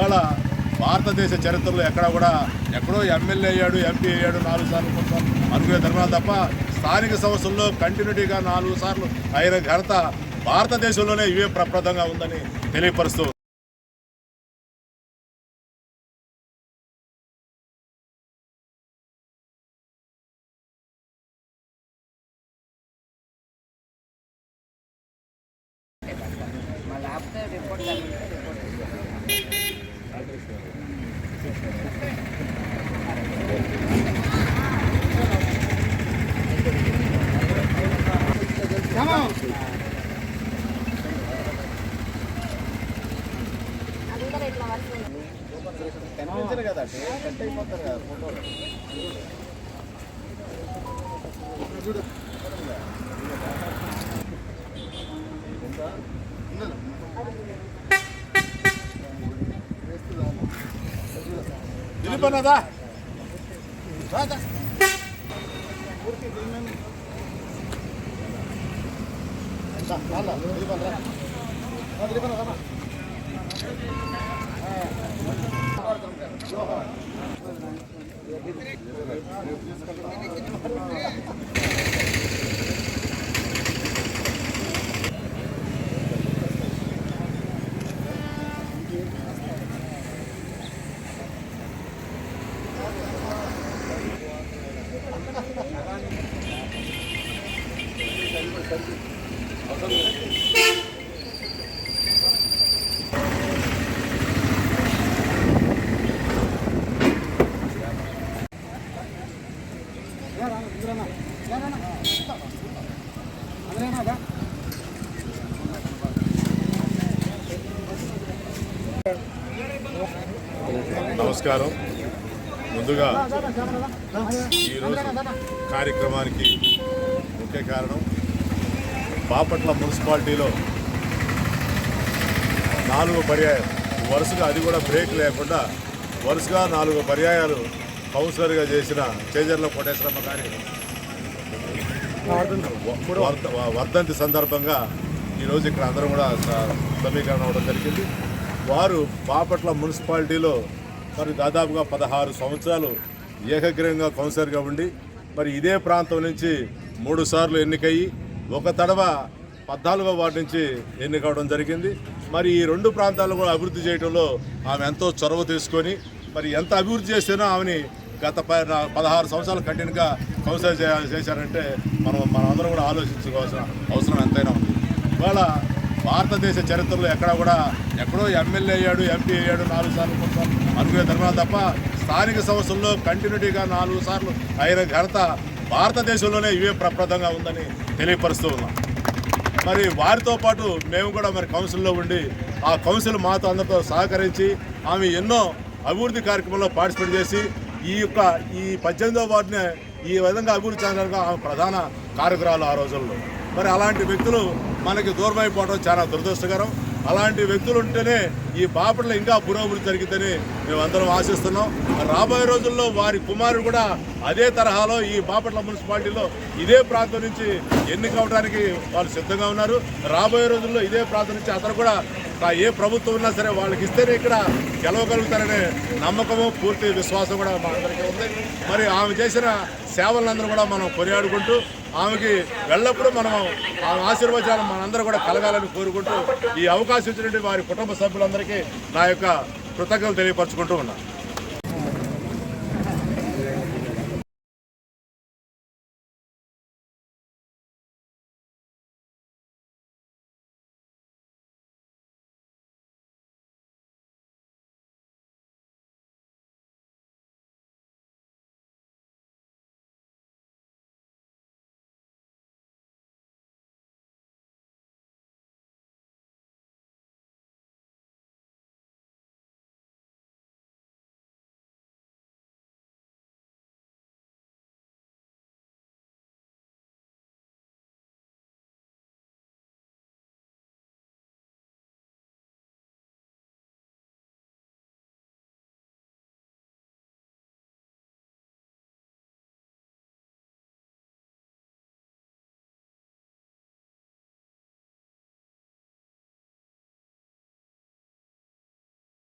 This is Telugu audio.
ఇవాళ భారతదేశ చరిత్రలో ఎక్కడో ఎమ్మెల్యే అయ్యాడు, ఎంపీ అయ్యాడు, 4 సార్లు 3 సార్లు అనుకునే ధర్మాలు తప్ప స్థానిక సంస్థల్లో కంటిన్యూటీగా 4 సార్లు అయిన ఘనత భారతదేశంలోనే ఇవే ప్రప్రదంగా ఉందని తెలియపరుస్తూ కనిపించరు కదా, కట్ అయిపోతారు కదా ఫోటోలు. వెళ్ళిపోయినదా నమస్కారం. ముందుగా ఈరోజు కార్యక్రమానికి ముఖ్య కారణం బాపట్ల మున్సిపాలిటీలో 4వ పర్యాయం వరుసగా, అది కూడా బ్రేక్ లేకుండా వరుసగా 4 పర్యాయాలు కౌన్సిలర్గా చేసిన చేజర్ల కోటేశ్వరమ్మ గారి వర్ధంతి సందర్భంగా ఈరోజు ఇక్కడ అందరం కూడా సమీకరణ అవ్వడం జరిగింది. వారు బాపట్ల మున్సిపాలిటీలో మరి దాదాపుగా 16 సంవత్సరాలు ఏకగ్రీవంగా కౌన్సిలర్గా ఉండి మరి ఇదే ప్రాంతం నుంచి 3 సార్లు ఎన్నికయ్యి ఒక తడవ 14వ వార్డు నుంచి ఎన్నికవడం జరిగింది. మరి ఈ 2 ప్రాంతాలను కూడా అభివృద్ధి చేయడంలో ఆమె ఎంతో చొరవ తీసుకొని మరి ఎంత అభివృద్ధి చేసినా ఆమెని గత 16 సంవత్సరాలు కంటిన్యూగా కౌన్సిలర్ చేశారంటే మనం అందరం కూడా ఆలోచించుకోవాల్సిన అవసరం ఎంతైనా ఉంది. ఇవాళ భారతదేశ చరిత్రలో ఎక్కడో ఎమ్మెల్యే అయ్యాడు, ఎంపీ అయ్యాడు, 4 సార్లు 3 సార్లు అనుకునే ధర్మాలు తప్ప స్థానిక సంస్థల్లో కంటిన్యూటీగా 4 సార్లు అయిన ఘనత భారతదేశంలోనే ఇవే ప్రప్రదంగా ఉందని తెలియపరుస్తూ ఉన్నాం. మరి వారితో పాటు మేము కూడా మరి కౌన్సిల్లో ఉండి ఆ కౌన్సిల్ మాతో అందరితో సహకరించి ఆమె ఎన్నో అభివృద్ధి కార్యక్రమంలో పార్టిసిపేట్ చేసి ఈ 18వ వార్డుని ఈ విధంగా అభివృద్ధి చెందడానికి ఆమె ప్రధాన కారకురాలు ఆ రోజుల్లో. మరి అలాంటి వ్యక్తులు మనకి దూరమైపోవడం చాలా దురదృష్టకరం. అలాంటి వ్యక్తులు ఉంటేనే ఈ బాపట్ల ఇంకా పురోభివృద్ధి జరిగిందని మేమందరం ఆశిస్తున్నాం. రాబోయే రోజుల్లో వారి కుమారుడు కూడా అదే తరహాలో ఈ బాపట్ల మున్సిపాలిటీలో ఇదే ప్రాంతం నుంచి ఎన్నికవడానికి వాళ్ళు సిద్ధంగా ఉన్నారు. రాబోయే రోజుల్లో ఇదే ప్రాంతం నుంచి అతను కూడా ఏ ప్రభుత్వం ఉన్నా సరే వాళ్ళకి ఇస్తేనే ఇక్కడ గెలవగలుగుతారనే నమ్మకము, పూర్తి విశ్వాసం కూడా మా అందరికీ ఉంది. మరి ఆమె చేసిన సేవలందరూ కూడా మనం కొనియాడుకుంటూ ఆమెకి ఎల్లప్పుడూ మనం ఆమె ఆశీర్వచనాలు మనందరూ కూడా కలగాలని కోరుకుంటూ ఈ అవకాశం ఇచ్చినటువంటి వారి కుటుంబ సభ్యులందరికీ నా యొక్క కృతజ్ఞతలు తెలియపరచుకుంటూ ఉన్నాను.